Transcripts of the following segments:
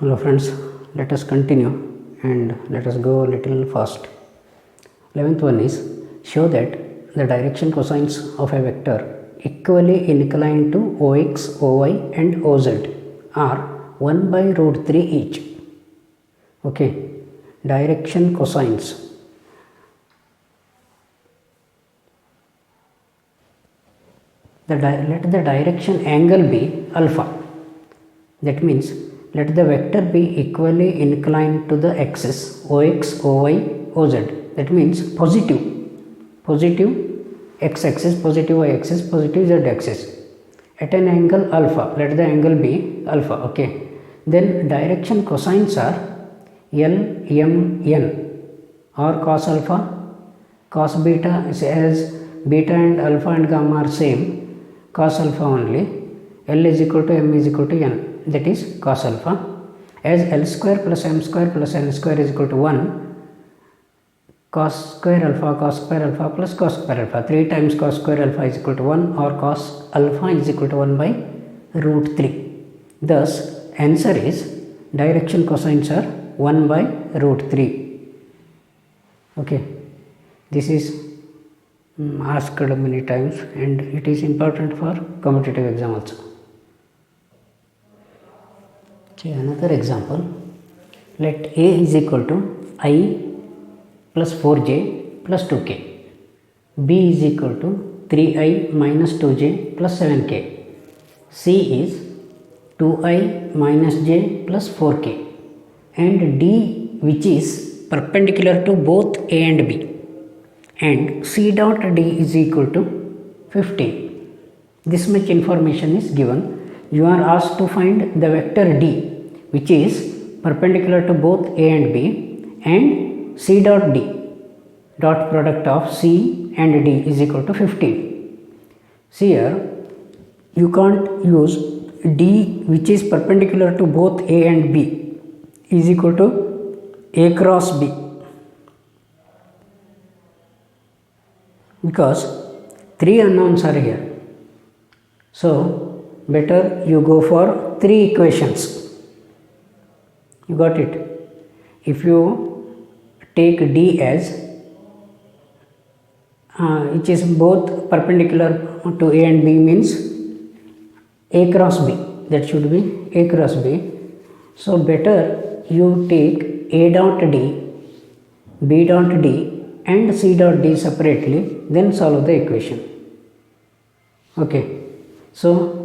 Hello friends, let us continue and let us go a little fast. 11th one is show that the direction cosines of a vector equally inclined to OX, OY and OZ are 1 by root 3 each. Okay, direction cosines. Let the direction angle be alpha. That means let the vector be equally inclined to the axis OX, OY, OZ. That means positive x axis, positive y axis, positive z axis at an angle alpha. Let the angle be alpha. Okay. Then direction cosines are L, M, N or cos alpha, cos beta, as beta and alpha and gamma are same, cos alpha only. L is equal to M is equal to N, that is cos alpha. As L square plus M square plus N square is equal to 1, cos square alpha plus cos square alpha, 3 times cos square alpha is equal to 1 or cos alpha is equal to 1 by root 3. Thus answer is direction cosines are 1 by root 3. Okay, this is asked many times and it is important for competitive exam also. Okay, another example, let A is equal to I plus 4j plus 2k, B is equal to 3i minus 2j plus 7k, C is 2i minus j plus 4k, and D, which is perpendicular to both A and B, and C dot D is equal to 15. This much information is given. You are asked to find the vector D, which is perpendicular to both A and B, and C dot D, dot product of C and D is equal to 15. See here, you can't use D, which is perpendicular to both A and B, is equal to A cross B, because 3 unknowns are here. So better you go for 3 equations. You got it? If you take D as which is both perpendicular to A and B, means A cross B, that should be A cross B. So better you take A dot D, B dot D and C dot D separately, then solve the equation. Okay, so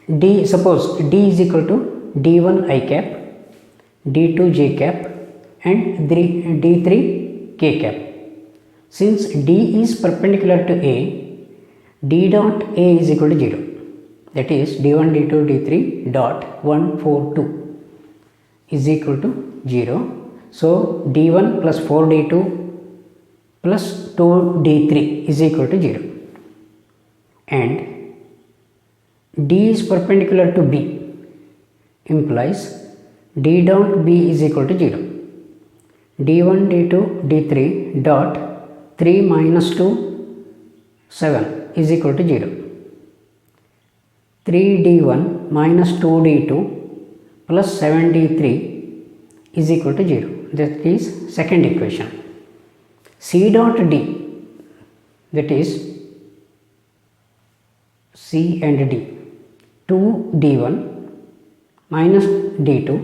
D, suppose D is equal to D1 I cap, D2 J cap and D3 K cap. Since D is perpendicular to A, D dot A is equal to 0, that is D1, D2, D3 dot 1, 4, 2 is equal to 0. So D1 plus 4D2 plus 2D3 is equal to 0, and D is perpendicular to B implies D dot B is equal to 0. D1, D2, D3 dot 3 minus 2, 7 is equal to 0. 3D1 minus 2D2 plus 7D3 is equal to 0. That is second equation. C dot D, that is C and D, 2D1 minus D2,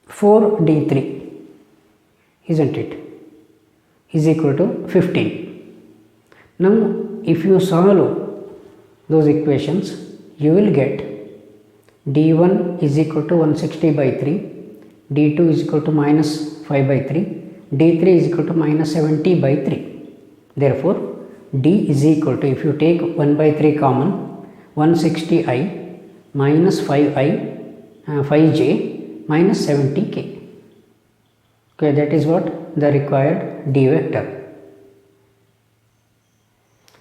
4D3, isn't it, is equal to 15. Now if you solve those equations, you will get D1 is equal to 160 by 3, D2 is equal to minus 5 by 3, D3 is equal to minus 70 by 3. Therefore D is equal to, if you take 1 by 3 common, 160i minus 5j minus 70k. Okay, that is what the required D vector.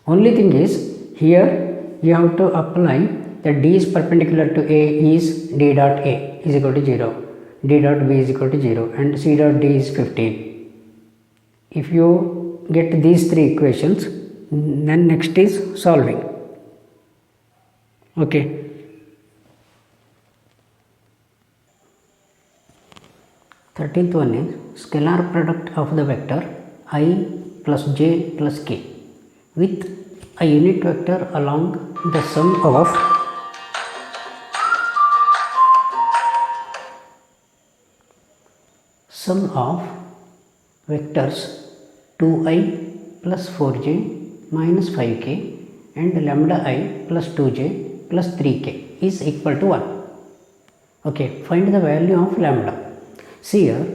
Only thing is, here you have to apply that D is perpendicular to A is D dot A is equal to 0, D dot B is equal to 0 and C dot D is 15. If you get these 3 equations, then next is solving. Okay. 13th one is scalar product of the vector I plus j plus k with a unit vector along the sum of vectors 2i plus 4j minus 5k and lambda I plus 2j plus 3k is equal to 1. Okay, find the value of lambda. See here,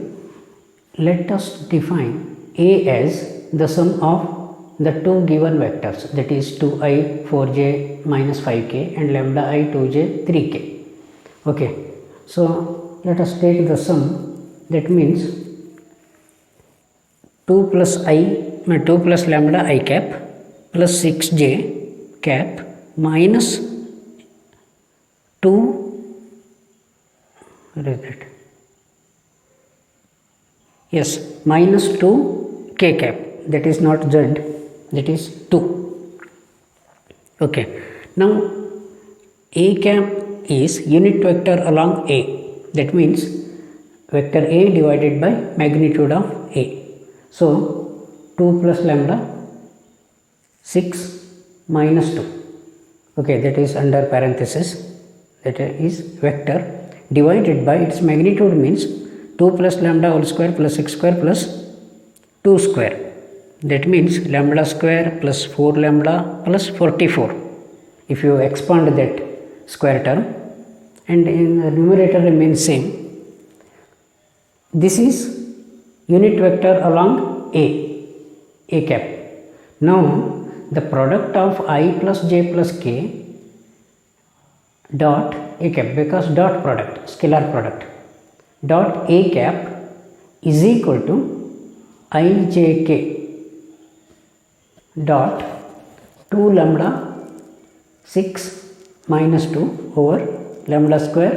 let us define A as the sum of the two given vectors, that is 2i 4j minus 5k and lambda I 2j 3k. Okay, so let us take the sum. That means 2 plus lambda I cap plus 6j cap minus 2, where is that? Yes, minus 2 k cap, that is not z, that is 2. Okay, now A cap is unit vector along A, that means vector A divided by magnitude of A. So 2 plus lambda 6 minus 2, okay, that is under parenthesis, that is vector divided by its magnitude, means 2 plus lambda whole square plus 6 square plus 2 square, that means lambda square plus 4 lambda plus 44 if you expand that square term, and in the numerator remains same. This is unit vector along A cap. Now the product of I plus j plus k dot A cap, because dot product, scalar product, dot A cap is equal to ijk dot 2 lambda 6 minus 2 over lambda square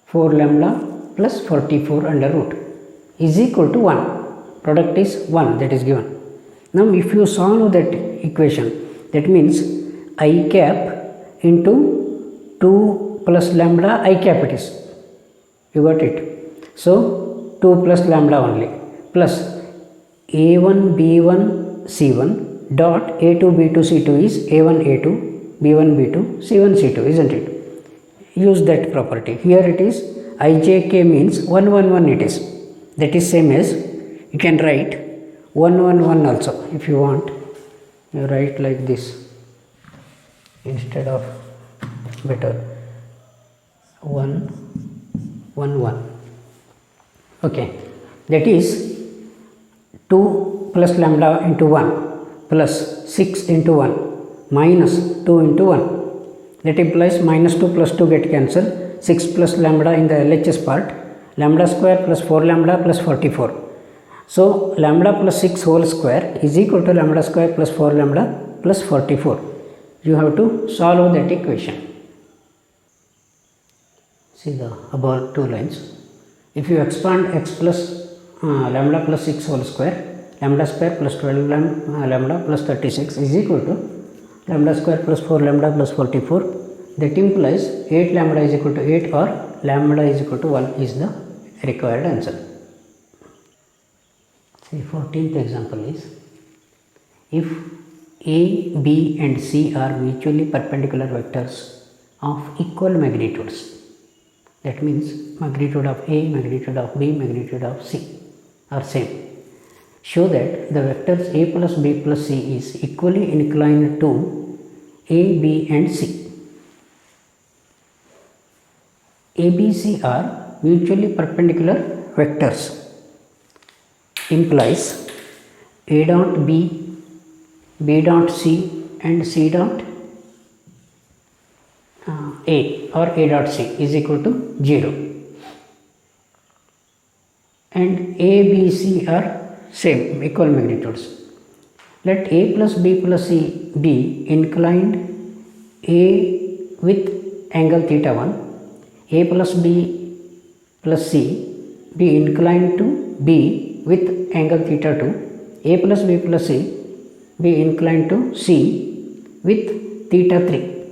4 lambda plus 44 under root is equal to 1. Product is 1, that is given. Now if you solve that equation, that means I cap into 2 plus lambda I cap it is, you got it. So 2 plus lambda only plus a1 b1 c1 dot a2 b2 c2 is a1 a2 b1 b2 c1 c2, isn't it? Use that property. Here it is ijk means 1 1 1 it is, that is same as, you can write 1 1 1 also if you want. You write like this instead of, better 1 1 1. Okay, that is 2 plus lambda into 1 plus 6 into 1 minus 2 into 1, that implies minus 2 plus 2 get cancelled, 6 plus lambda in the LHS part, lambda square plus 4 lambda plus 44. So lambda plus 6 whole square is equal to lambda square plus 4 lambda plus 44. You have to solve that equation. See the above two lines. If you expand x plus lambda plus 6 whole square, lambda square plus 12 lambda plus 36 is equal to lambda square plus 4 lambda plus 44. That implies 8 lambda is equal to 8 or lambda is equal to 1 is the required answer. See, 14th example is, if A, B and C are mutually perpendicular vectors of equal magnitudes, that means magnitude of A, magnitude of B, magnitude of C are same. Show that the vectors A plus B plus C is equally inclined to A, B and C. A, B, C are mutually perpendicular vectors, implies A dot B, B dot C and C dot A or A dot C is equal to 0, and A, B, C are same, equal magnitudes. Let A plus B plus C be inclined A with angle theta 1, A plus B plus C be inclined to B with angle theta 2, A plus B plus C be inclined to C with theta 3.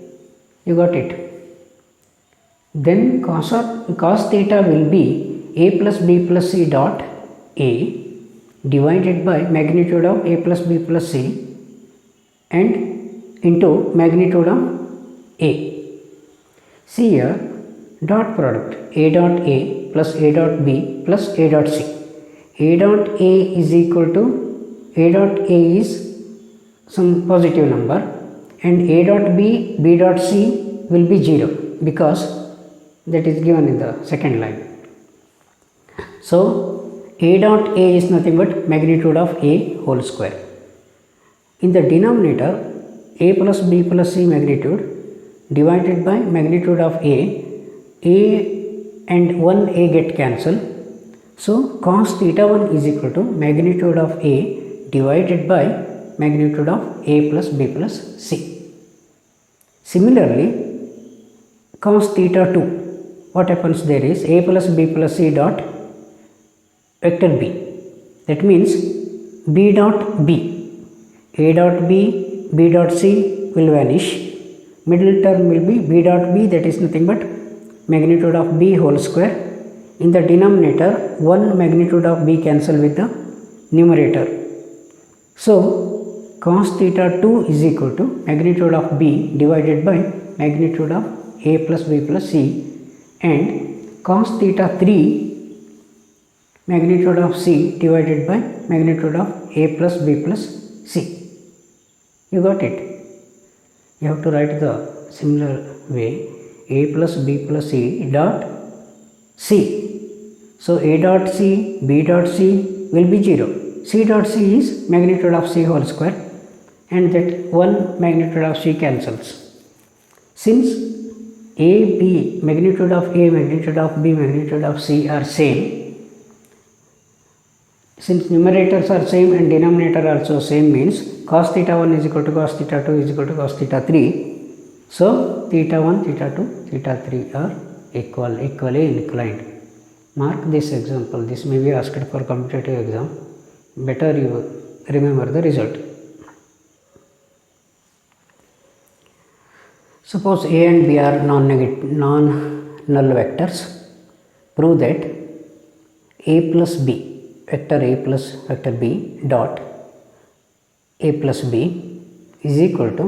You got it? Then cos theta will be a plus b plus c dot a divided by magnitude of a plus b plus c and into magnitude of a. See here, dot product a dot a plus a dot b plus a dot c. A dot a is equal to a dot a is some positive number and a dot b dot c will be 0 because that is given in the second line. So a dot a is nothing but magnitude of a whole square. In the denominator, a plus b plus c magnitude divided by magnitude of a and 1a get cancelled. So cos theta 1 is equal to magnitude of a divided by magnitude of a plus b plus c. Similarly, cos theta 2, what happens there is a plus b plus c dot vector b. That means b dot b, a dot b dot c will vanish. Middle term will be b dot b, that is nothing but magnitude of b whole square. In the denominator, 1 magnitude of b cancel with the numerator. So cos theta 2 is equal to magnitude of b divided by magnitude of a plus b plus c, and cos theta 3 magnitude of c divided by magnitude of a plus b plus c. You got it? You have to write the similar way, a plus b plus c dot c. So a dot c, b dot c will be 0. C dot c is magnitude of c whole square and that 1 magnitude of c cancels. Since a, b, magnitude of a, magnitude of b, magnitude of c are same, since numerators are same and denominator also same, means cos theta 1 is equal to cos theta 2 is equal to cos theta 3. So theta 1, theta 2, theta 3 are equally inclined. Mark this example. This may be asked for competitive exam. Better you remember the result. Suppose a and b are non-null vectors. Prove that a plus b, vector a plus vector b dot a plus b is equal to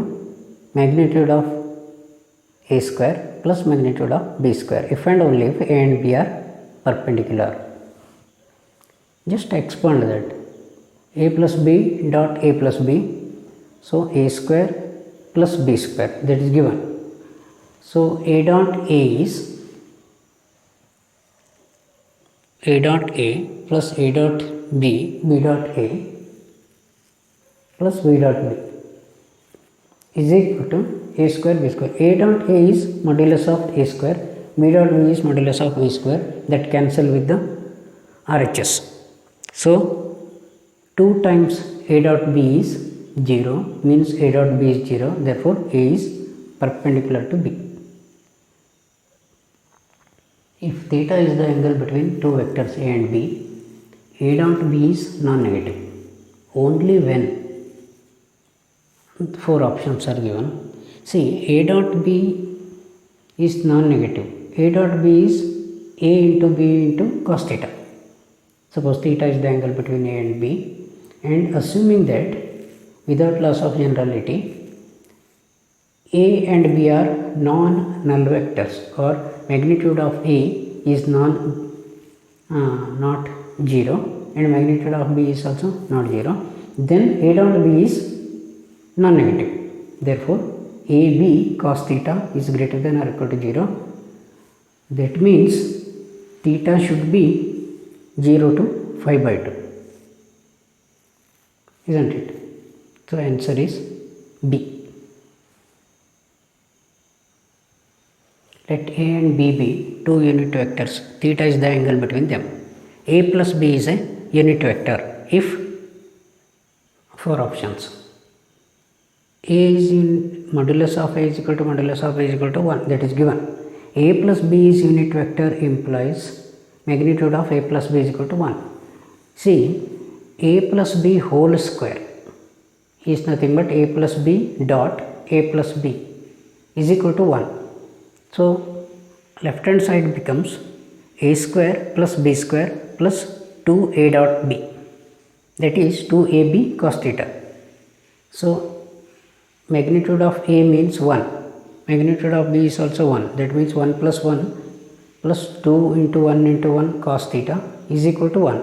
magnitude of a square plus magnitude of b square if and only if a and b are perpendicular. Just expand that. A plus b dot a plus b, so a square plus b square, that is given. So a dot a is a dot a plus a dot b, b dot a plus b dot b is equal to a square b square. A dot a is modulus of a square, b dot b is modulus of b square, that cancel with the RHS. So 2 times a dot b is 0, means a dot b is 0, therefore a is perpendicular to b. If theta is the angle between two vectors a and b, a dot b is non-negative only when 4 options are given. See, a dot b is non-negative. A dot b is a into b into cos theta. Suppose theta is the angle between a and b, and assuming that without loss of generality, a and b are non-null vectors, or magnitude of a is not 0 and magnitude of b is also not 0, then a dot b is non-negative. Therefore ab cos theta is greater than or equal to 0. That means theta should be 0 to 5 by 2, isn't it? So answer is B. Let a and b be two unit vectors. Theta is the angle between them. A plus b is a unit vector if 4 options. A is in modulus of a is equal to modulus of a is equal to 1, that is given. A plus b is unit vector implies magnitude of a plus b is equal to 1. See, a plus b whole square is nothing but a plus b dot a plus b is equal to 1. So left hand side becomes a square plus b square plus 2a dot b, that is 2ab cos theta. So magnitude of a means 1, magnitude of b is also 1, that means 1 plus 1 plus 2 into 1 cos theta is equal to 1.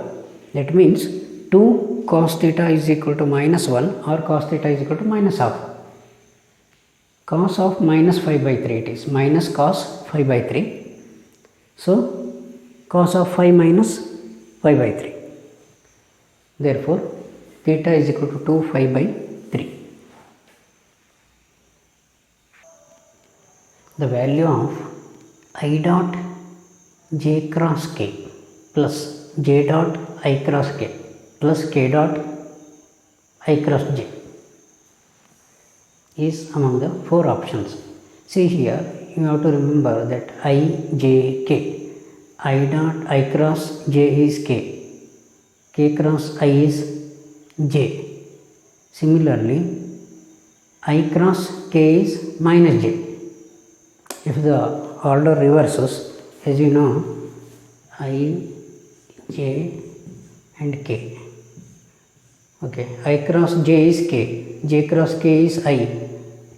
That means 2 cos theta is equal to minus 1 or cos theta is equal to minus half. Cos of minus 5 by 3 it is, minus cos 5 by 3. So cos of 5 minus 5 by 3. Therefore theta is equal to 2 5 by 3. The value of I dot j cross k plus j dot I cross k plus k dot I cross j is among the 4 options. See here, you have to remember that I, j, k. I dot I cross j is k, k cross I is j. Similarly, I cross k is minus j. If the order reverses, as you know, I, j and k. Okay, I cross j is k, j cross k is I,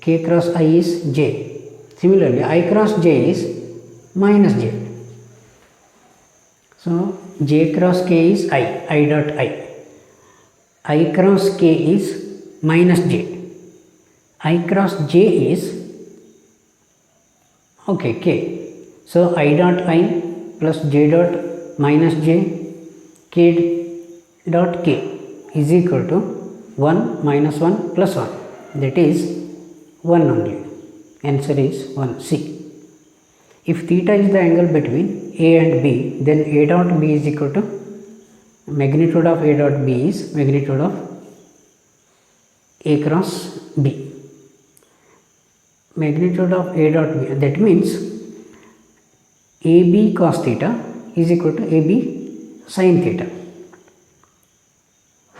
k cross I is j. Similarly, I cross j is minus j. So j cross k is I dot I cross k is minus j, I cross j is okay k. So I dot I plus j dot minus j, k dot k is equal to 1 minus 1 plus 1, that is 1 only. Answer is 1, C. If theta is the angle between A and B, then A dot B is equal to magnitude of A dot B is magnitude of A cross B. Magnitude of A dot B, that means AB cos theta is equal to AB sin theta.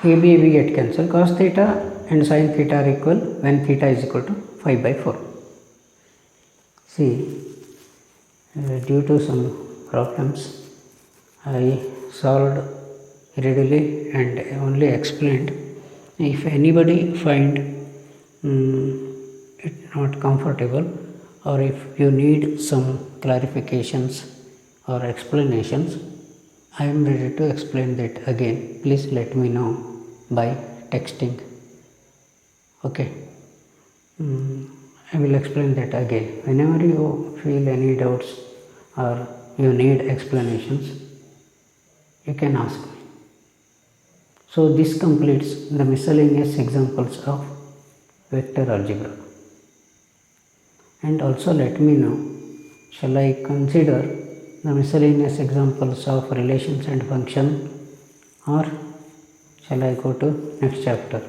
AB get cancelled, cos theta and sin theta are equal when theta is equal to 5 by 4. See, due to some problems I solved readily and only explained. If anybody find it not comfortable, or if you need some clarifications or explanations, I am ready to explain that again. Please let me know by texting. Okay, I will explain that again. Whenever you feel any doubts or you need explanations, you can ask me. So this completes the miscellaneous examples of vector algebra. And also let me know, shall I consider the miscellaneous examples of relations and function, or shall I go to next chapter?